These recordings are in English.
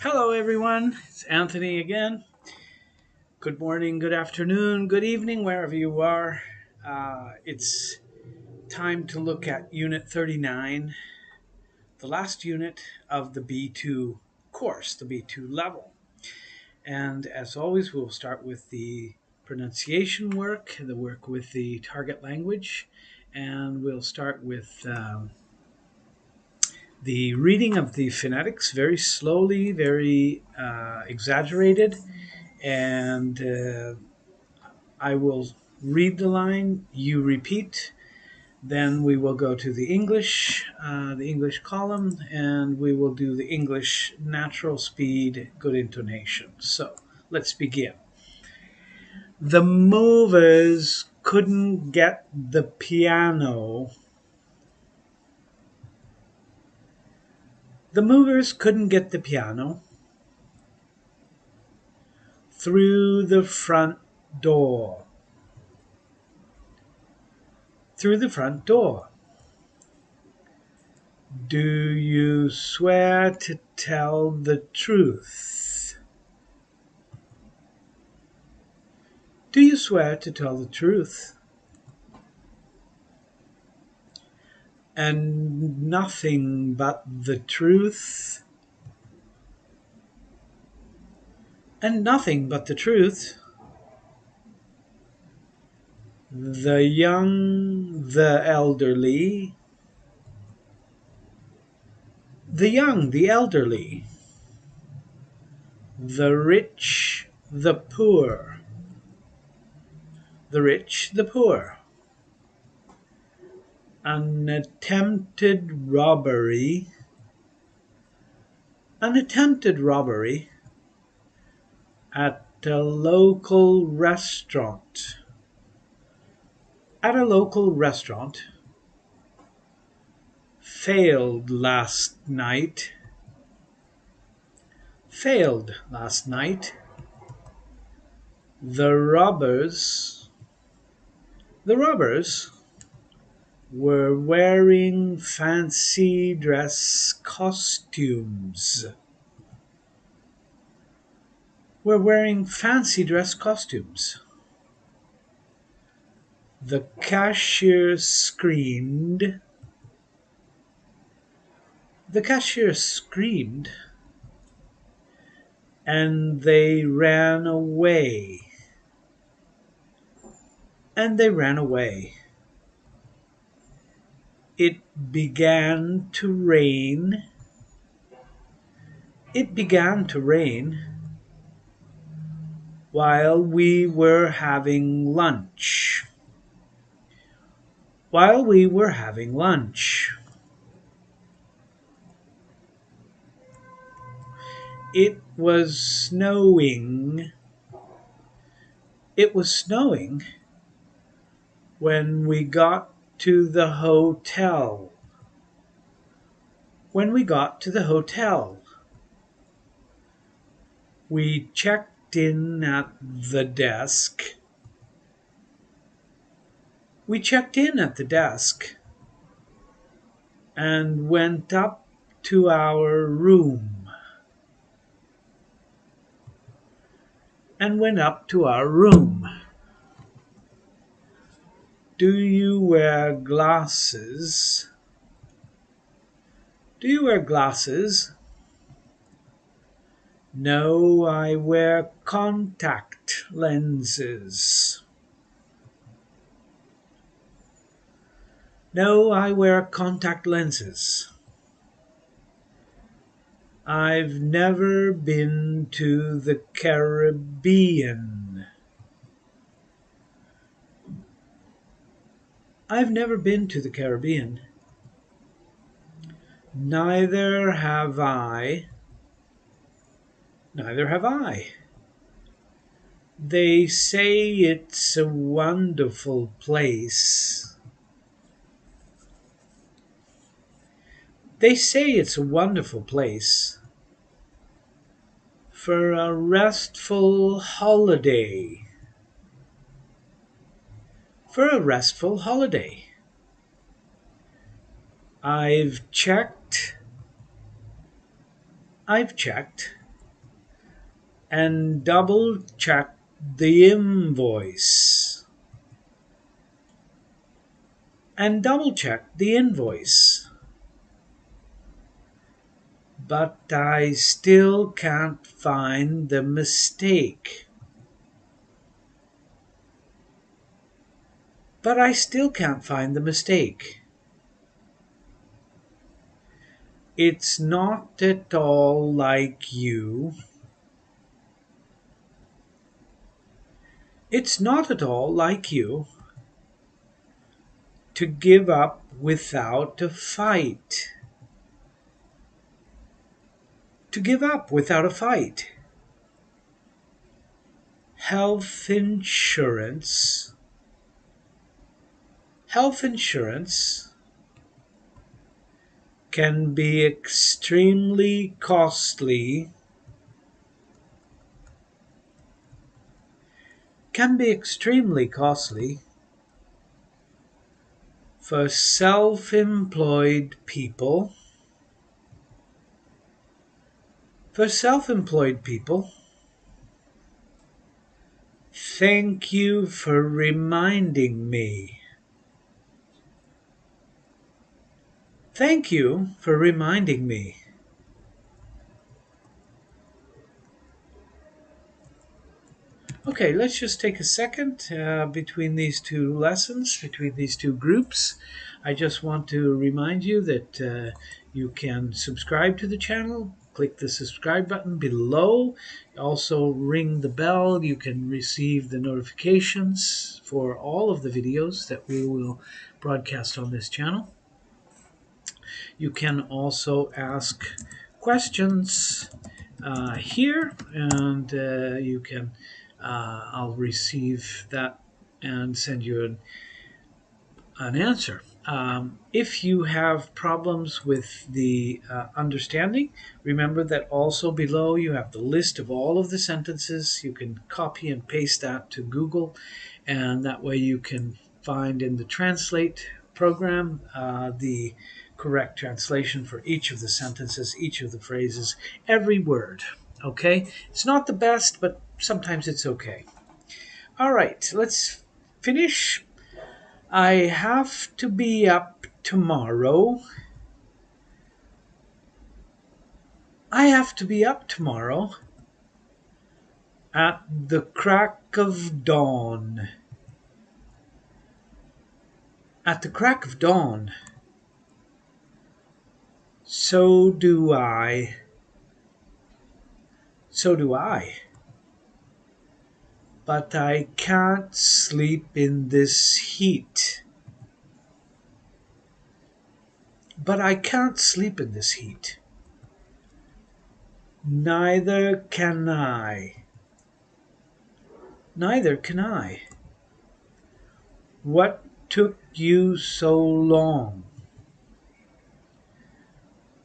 Hello, everyone. It's Anthony again. Good morning, good afternoon, good evening, wherever you are. It's time to look at Unit 39, the last unit of the B2 course, the B2 level. And as always, we'll start with the pronunciation work, the work with the target language, and we'll start with the reading of the phonetics very slowly, very exaggerated, and I will read the line, you repeat, then we will go to the English column, and we will do the English natural speed, good intonation. So let's begin. The movers couldn't get the piano. The movers couldn't get the piano through the front door. Through the front door. Do you swear to tell the truth? Do you swear to tell the truth? And nothing but the truth? And nothing but the truth? The young, the elderly, the young, the elderly, the rich, the poor, the rich, the poor. An attempted robbery, an attempted robbery at a local restaurant. At a local restaurant failed last night. Failed last night. The robbers were wearing fancy dress costumes. Were wearing fancy dress costumes. The cashier screamed. The cashier screamed, and they ran away. And they ran away. It began to rain. It began to rain while we were having lunch. While we were having lunch. It was snowing. It was snowing when we got to the hotel. When we got to the hotel, we checked in at the desk. We checked in at the desk and went up to our room. And went up to our room. Do you wear glasses? Do you wear glasses? No, I wear contact lenses. No, I wear contact lenses. I've never been to the Caribbean. I've never been to the Caribbean. Neither have I. Neither have I. They say it's a wonderful place. They say it's a wonderful place for a restful holiday. For a restful holiday. I've checked and double check the invoice. And double check the invoice. But I still can't find the mistake. But I still can't find the mistake. It's not at all like you. It's not at all like you to give up without a fight. To give up without a fight. Health insurance. Health insurance can be extremely costly. Can be extremely costly for self-employed people. For self-employed people. Thank you for reminding me. Thank you for reminding me. Okay, let's just take a second between these two lessons, between these two groups. I just want to remind you that you can subscribe to the channel. Click the subscribe button below. Also ring the bell. You can receive the notifications for all of the videos that we will broadcast on this channel. You can also ask questions here, and you can I'll receive that and send you an answer. If you have problems with the understanding, remember that also below you have the list of all of the sentences. You can copy and paste that to Google, and that way you can find in the Translate program the correct translation for each of the sentences, each of the phrases, every word. Okay? It's not the best, but sometimes it's okay. All right, let's finish. I have to be up tomorrow. I have to be up tomorrow at the crack of dawn. At the crack of dawn. So do I. So do I. But I can't sleep in this heat. But I can't sleep in this heat. Neither can I. Neither can I. What took you so long?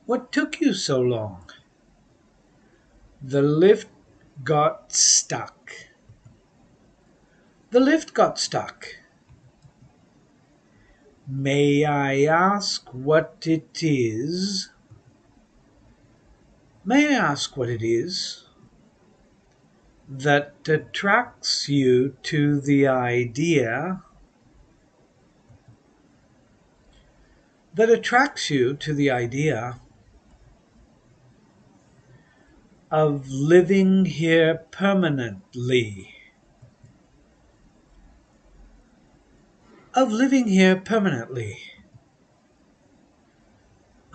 What took you so long? The lift got stuck. The lift got stuck. May I ask what it is? May I ask what it is that attracts you to the idea? That attracts you to the idea of living here permanently. Of living here permanently.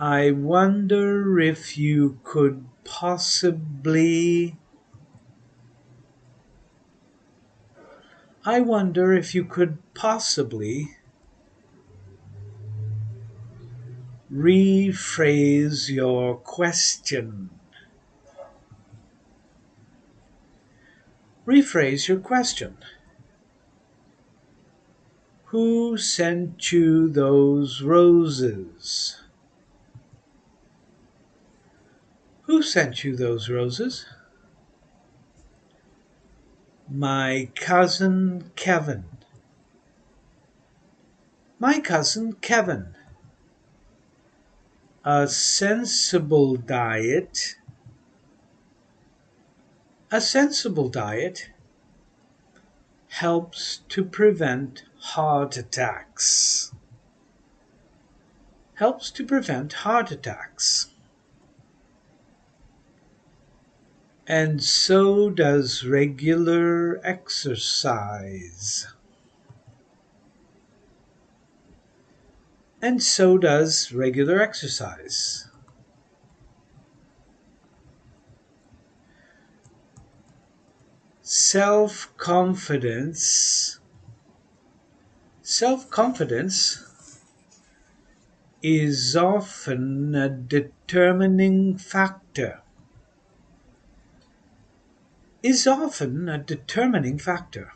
I wonder if you could possibly... I wonder if you could possibly rephrase your question. Rephrase your question. Who sent you those roses? Who sent you those roses? My cousin Kevin. My cousin Kevin. A sensible diet A sensible diet helps to prevent heart attacks. Helps to prevent heart attacks. And so does regular exercise. And so does regular exercise. Self-confidence. Self-confidence is often a determining factor. Is often a determining factor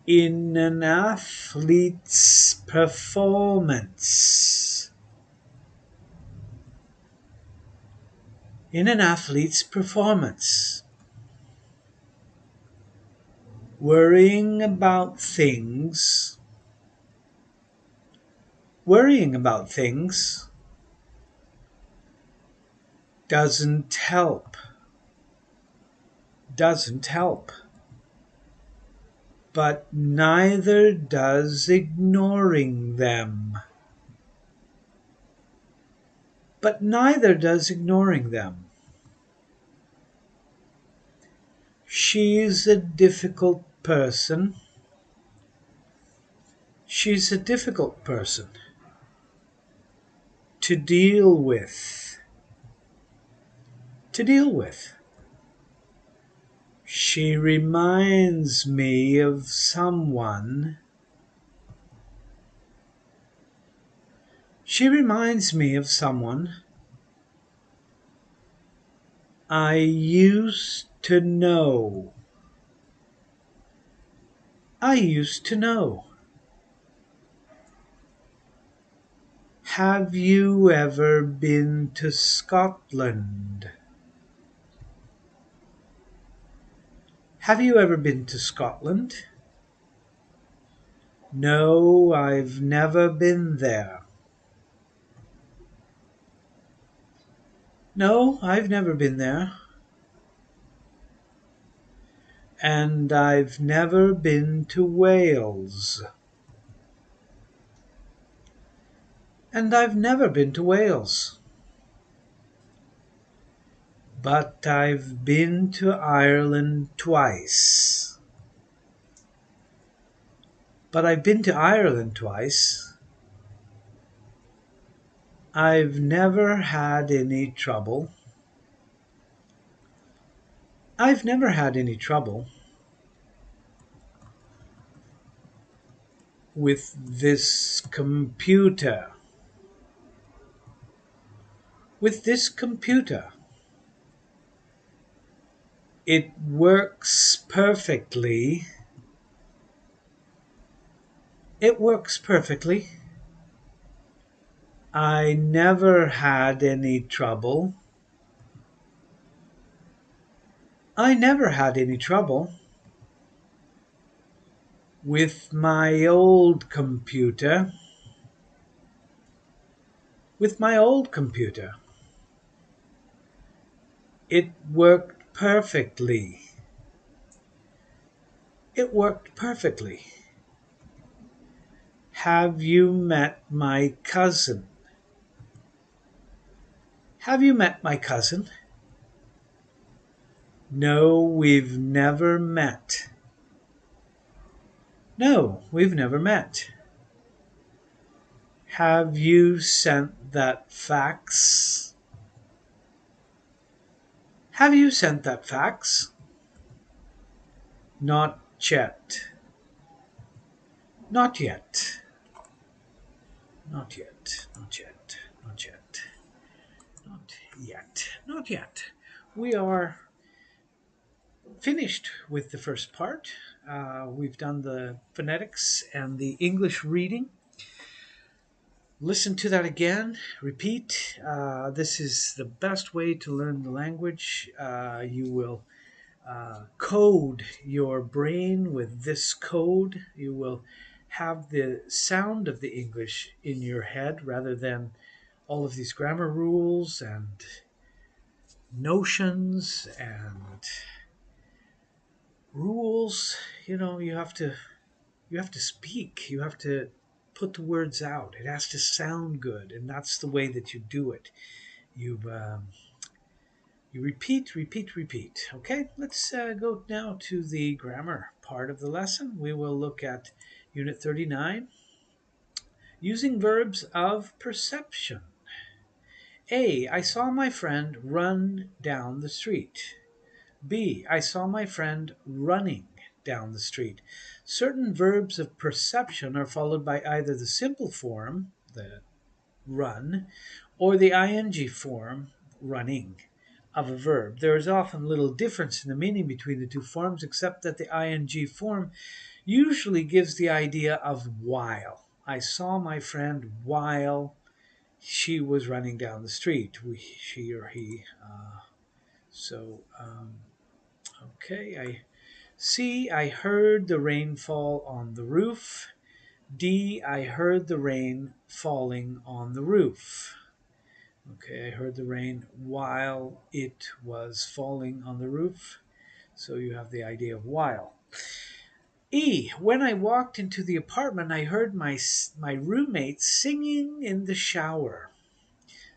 in an athlete's performance. In an athlete's performance. Worrying about things doesn't help. But neither does ignoring them. She's a difficult person. To deal with. She reminds me of someone. I used to know. Have you ever been to Scotland? No, I've never been there. And I've never been to Wales. But I've been to Ireland twice. I've never had any trouble. With this computer. It works perfectly. I never had any trouble. With my old computer. It worked perfectly. Have you met my cousin? No, we've never met. Have you sent that fax? Not yet. We are finished with the first part. We've done the phonetics and the English reading. Listen to that again. Repeat. This is the best way to learn the language. You will code your brain with this code. You will have the sound of the English in your head rather than all of these grammar rules and notions and rules. You have to speak. You have to put the words out. It has to sound good, and that's the way that you do it. You repeat, repeat, repeat. Okay, let's go now to the grammar part of the lesson. We will look at Unit 39, using verbs of perception. A. I saw my friend run down the street. B. I saw my friend running down the street. Certain verbs of perception are followed by either the simple form, the run, or the ing form, running, of a verb. There is often little difference in the meaning between the two forms, except that the ing form usually gives the idea of while. I saw my friend while she was running down the street. She or he. So, okay. I heard the rain fall on the roof. D. I heard the rain falling on the roof. Okay, I heard the rain while it was falling on the roof. So you have the idea of while. E. When I walked into the apartment, I heard my roommate singing in the shower.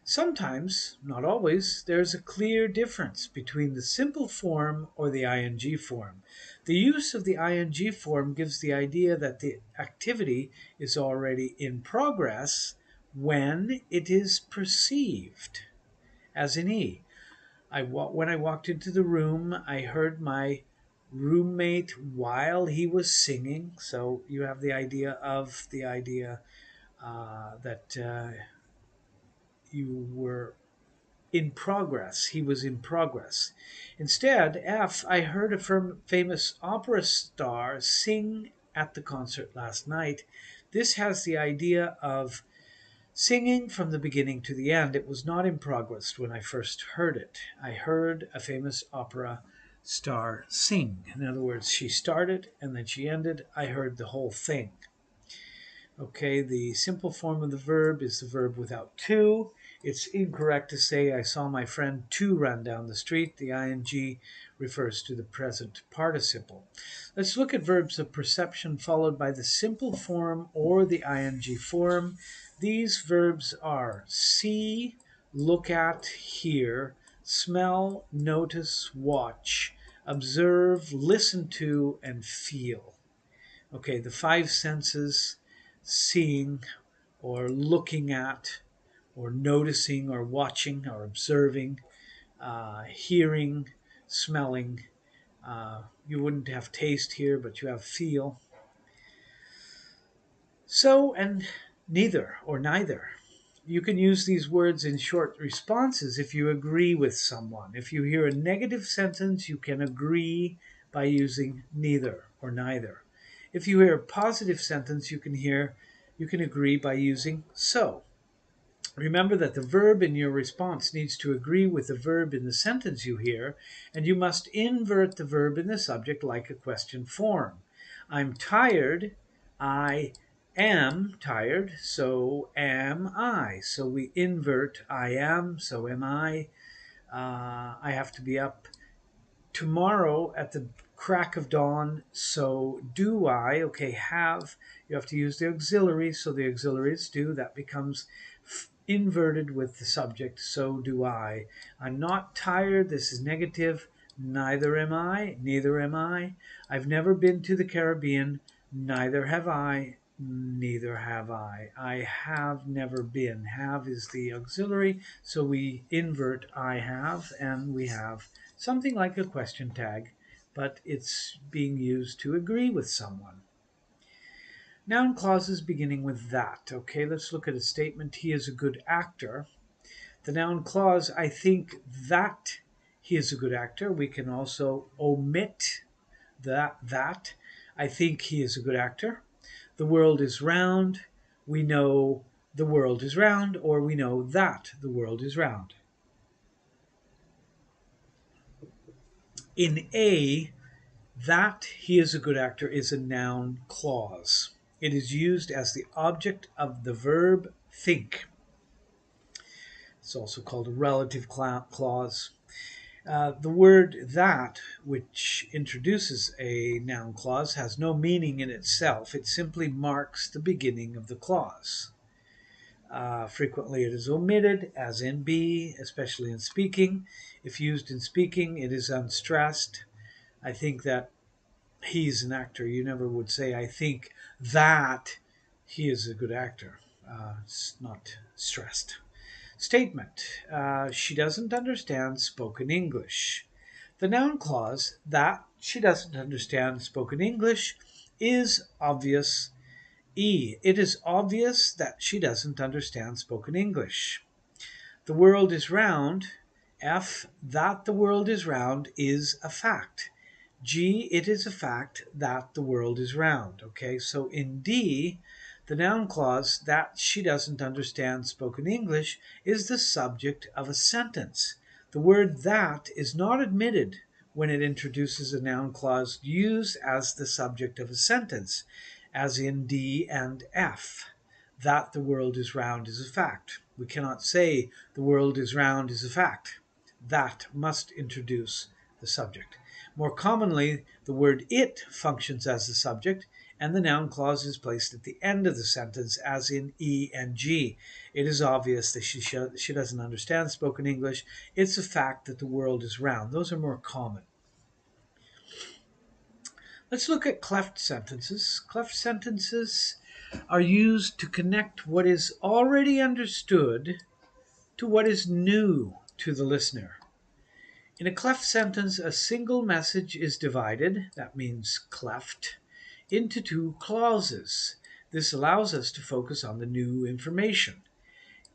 Sometimes, not always, there's a clear difference between the simple form or the ing form. The use of the ing form gives the idea that the activity is already in progress when it is perceived, as in E. When I walked into the room, I heard my roommate while he was singing. So you have the idea that you were in progress. He was in progress. Instead, F, I heard a famous opera star sing at the concert last night. This has the idea of singing from the beginning to the end. It was not in progress when I first heard it. I heard a famous opera star sing. In other words, she started and then she ended. I heard the whole thing. Okay, the simple form of the verb is the verb without to. It's incorrect to say I saw my friend to run down the street. The ing refers to the present participle. Let's look at verbs of perception followed by the simple form or the ing form. These verbs are see, look at, hear, smell, notice, watch, observe, listen to, and feel. Okay, the five senses: seeing or looking at or noticing or watching or observing, hearing, smelling. You wouldn't have taste here, but you have feel. So and neither or neither. You can use these words in short responses if you agree with someone. If you hear a negative sentence, you can agree by using neither or neither. If you hear a positive sentence, you can agree by using so. Remember that the verb in your response needs to agree with the verb in the sentence you hear, and you must invert the verb in the subject like a question form. I'm tired. I am tired, so am I. So we invert I am, so am I. I have to be up tomorrow at the crack of dawn, so do I. Okay, have, you have to use the auxiliary, so the auxiliary is do. That becomes inverted with the subject, so do I. I'm not tired, this is negative. Neither am I, neither am I. I've never been to the Caribbean, neither have I, neither have I. I have never been. Have is the auxiliary, so we invert I have, and we have something like a question tag, but it's being used to agree with someone. Noun clauses beginning with that. Okay, let's look at a statement. He is a good actor. The noun clause, I think that he is a good actor. We can also omit that. I think he is a good actor. The world is round. We know the world is round, or we know that the world is round. In A, that he is a good actor is a noun clause. It is used as the object of the verb think. It's also called a relative clause. The word that, which introduces a noun clause, has no meaning in itself. It simply marks the beginning of the clause. Frequently it is omitted, as in be, especially in speaking. If used in speaking, it is unstressed. I think that he's an actor. You never would say, I think that he is a good actor. It's not stressed. Statement. She doesn't understand spoken English. The noun clause, that she doesn't understand spoken English, is obvious. E. It is obvious that she doesn't understand spoken English. The world is round. F. That the world is round is a fact. G. It is a fact that the world is round. Okay, so in D, the noun clause, that she doesn't understand spoken English, is the subject of a sentence. The word that is not admitted when it introduces a noun clause used as the subject of a sentence, as in D and F. That the world is round is a fact. We cannot say the world is round is a fact. That must introduce the subject. More commonly, the word it functions as the subject, and the noun clause is placed at the end of the sentence, as in E and G. It is obvious that she doesn't understand spoken English. It's a fact that the world is round. Those are more common. Let's look at cleft sentences. Cleft sentences are used to connect what is already understood to what is new to the listener. In a cleft sentence, a single message is divided, that means cleft, into two clauses. This allows us to focus on the new information.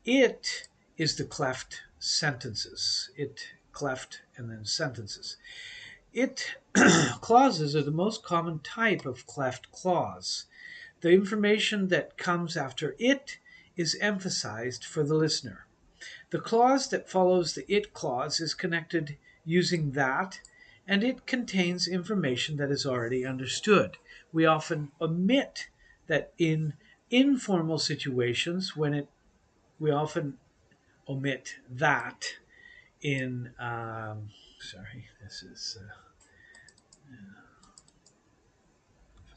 It is the cleft sentences. It, cleft, and then sentences. It clauses are the most common type of cleft clause. The information that comes after it is emphasized for the listener. The clause that follows the it clause is connected using that, and it contains information that is already understood. We often omit that in informal situations we often omit that in sorry, this is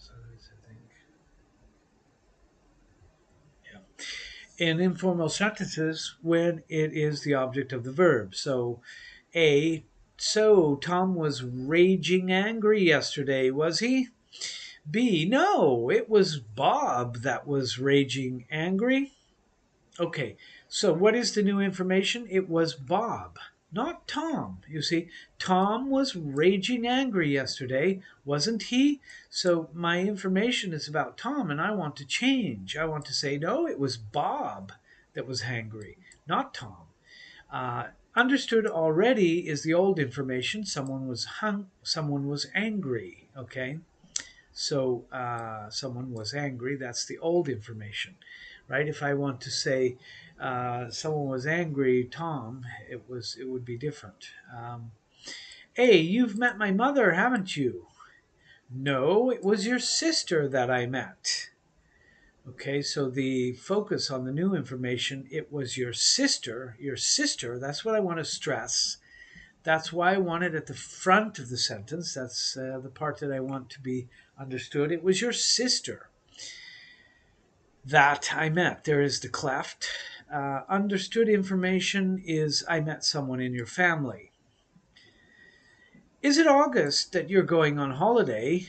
I think. Yeah. In informal sentences when it is the object of the verb. So so Tom was raging angry yesterday, was he? B, no, it was Bob that was raging angry. Okay, so what is the new information? It was Bob, not Tom. You see, Tom was raging angry yesterday, wasn't he? So my information is about Tom, and I want to change. I want to say, no, it was Bob that was angry, not Tom. Understood already is the old information. Someone was someone was angry. Okay, so someone was angry. That's the old information, right? If I want to say someone was angry, Tom, it would be different. Hey, you've met my mother, haven't you? No, it was your sister that I met. Okay, so the focus on the new information, it was your sister. Your sister, that's what I want to stress. That's why I want it at the front of the sentence. That's the part that I want to be understood. It was your sister that I met. There is the cleft. Understood information is I met someone in your family. Is it August that you're going on holiday?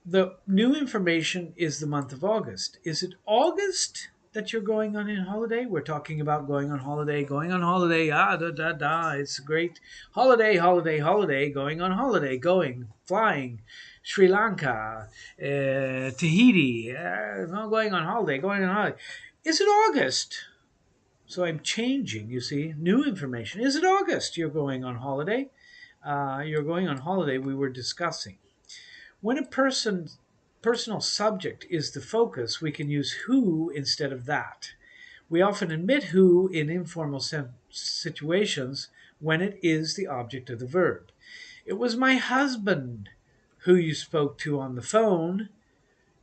The new information is the month of August. Is it August that you're going on in holiday? We're talking about going on holiday, It's a great holiday, going on holiday, flying, Sri Lanka, Tahiti, going on holiday. Is it August? So I'm changing, you see, new information. Is it August you're going on holiday? You're going on holiday, we were discussing. When a personal subject is the focus, we can use who instead of that. We often omit who in informal situations when it is the object of the verb. It was my husband who you spoke to on the phone.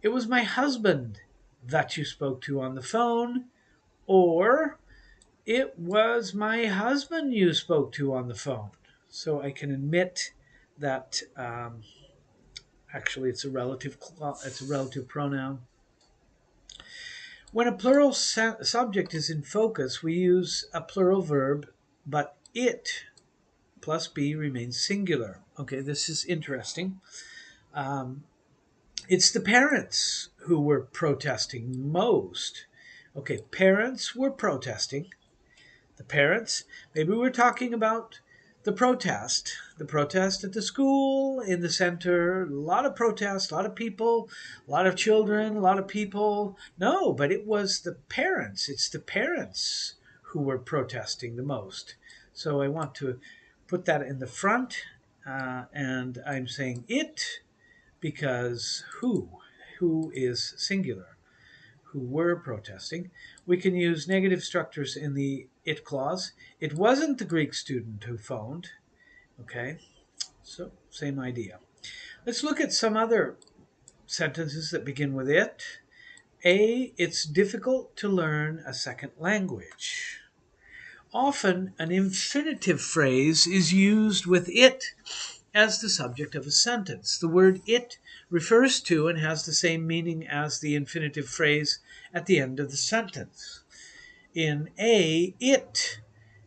It was my husband that you spoke to on the phone. Or It was my husband you spoke to on the phone. So I can admit that actually it's a relative pronoun. When a plural subject is in focus, we use a plural verb, but it plus be remains singular. Okay, this is interesting. Um, it's the parents who were protesting most. Okay, parents were protesting. The parents, maybe we're talking about the protest at the school, in the center, a lot of protests, a lot of people, a lot of children, a lot of people. No, but it was the parents. It's the parents who were protesting the most. So I want to put that in the front, and I'm saying it because who is singular, who were protesting. We can use negative structures in the it clause. It wasn't the Greek student who phoned. Okay, so same idea. Let's look at some other sentences that begin with it. It's difficult to learn a second language. Often an infinitive phrase is used with it as the subject of a sentence. The word it refers to and has the same meaning as the infinitive phrase at the end of the sentence. In it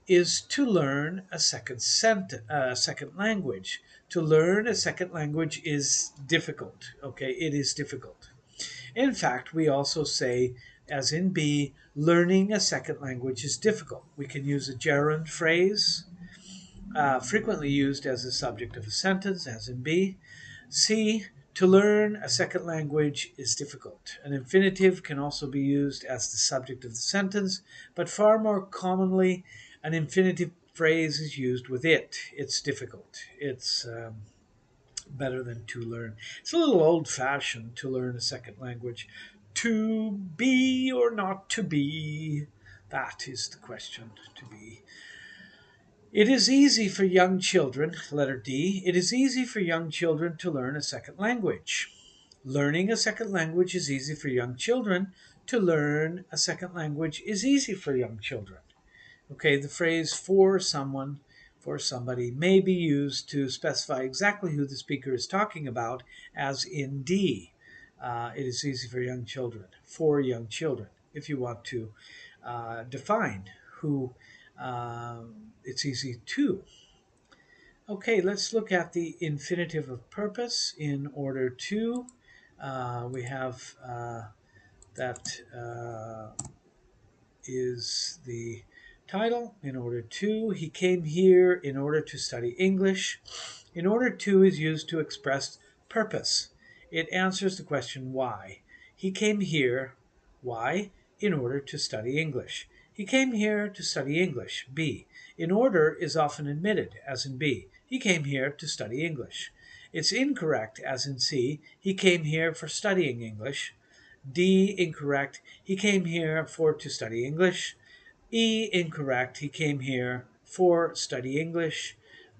is to learn a second language. To learn a second language is difficult. Okay, it is difficult. In fact, we also say, as in B, learning a second language is difficult. We can use a gerund phrase, frequently used as the subject of a sentence, as in B. C, to learn a second language is difficult. An infinitive can also be used as the subject of the sentence, but far more commonly, an infinitive phrase is used with it. It's difficult. It's better than to learn. It's a little old-fashioned to learn a second language. To be or not to be? That is the question, to be. It is easy for young children, letter D, it is easy for young children to learn a second language. Learning a second language is easy for young children. To learn a second language is easy for young children. Okay, the phrase for someone, for somebody, may be used to specify exactly who the speaker is talking about, as in D. It is easy for young children, for young children. If you want to define who it's easy to. Okay, let's look at the infinitive of purpose in order to. We have that is the title. In order to, he came here in order to study English. In order to is used to express purpose. It answers the question why. He came here, why? In order to study English. He came here to study English. B. In order is often omitted, as in B. He came here to study English. It's incorrect, as in C. He came here for studying English. D, incorrect. He came here to study English. E, incorrect. He came here for study English.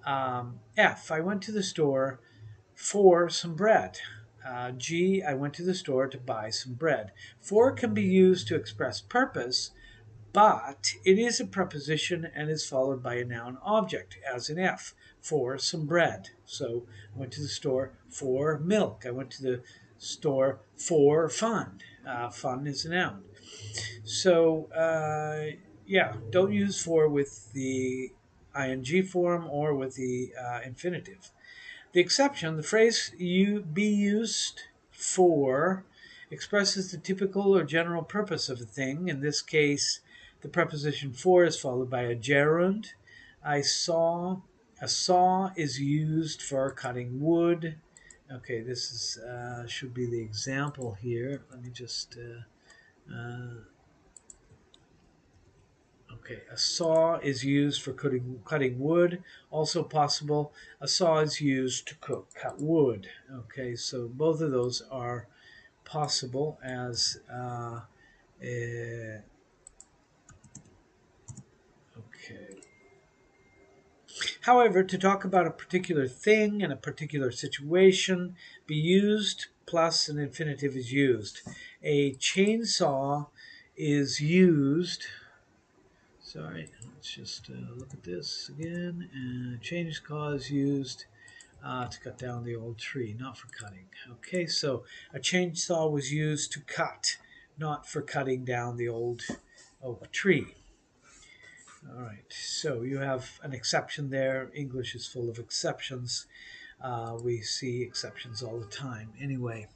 F, I went to the store for some bread. G, I went to the store to buy some bread. For can be used to express purpose, but it is a preposition and is followed by a noun object, as in F, for some bread. So I went to the store for milk. I went to the store for fun. Fun is a noun. So, yeah, don't use for with the ing form or with the infinitive. The exception, the phrase be used for expresses the typical or general purpose of a thing. In this case, the preposition for is followed by a gerund. A saw is used for cutting wood. Okay, this is should be the example here. Let me just okay, a saw is used for cutting wood. Also possible, a saw is used to cut wood. Okay, so both of those are possible as okay. However, to talk about a particular thing in a particular situation, be used plus an infinitive is used. A chainsaw is used. Sorry, let's just look at this again. And change cause used to cut down the old tree, not for cutting. Okay, so a chainsaw was used to cut, not for cutting down the old oak tree. All right, so you have an exception there. English is full of exceptions. We see exceptions all the time. Anyway,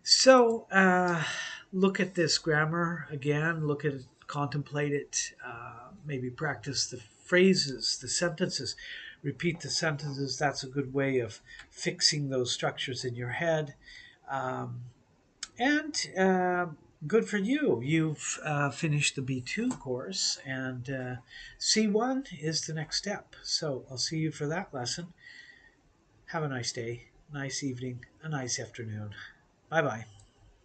so look at this grammar again. Look at it, contemplate it. Maybe practice the phrases, the sentences. Repeat the sentences. That's a good way of fixing those structures in your head. Um, and good for you. You've finished the B2 course, and C1 is the next step. So I'll see you for that lesson. Have a nice day, nice evening, a nice afternoon. Bye bye.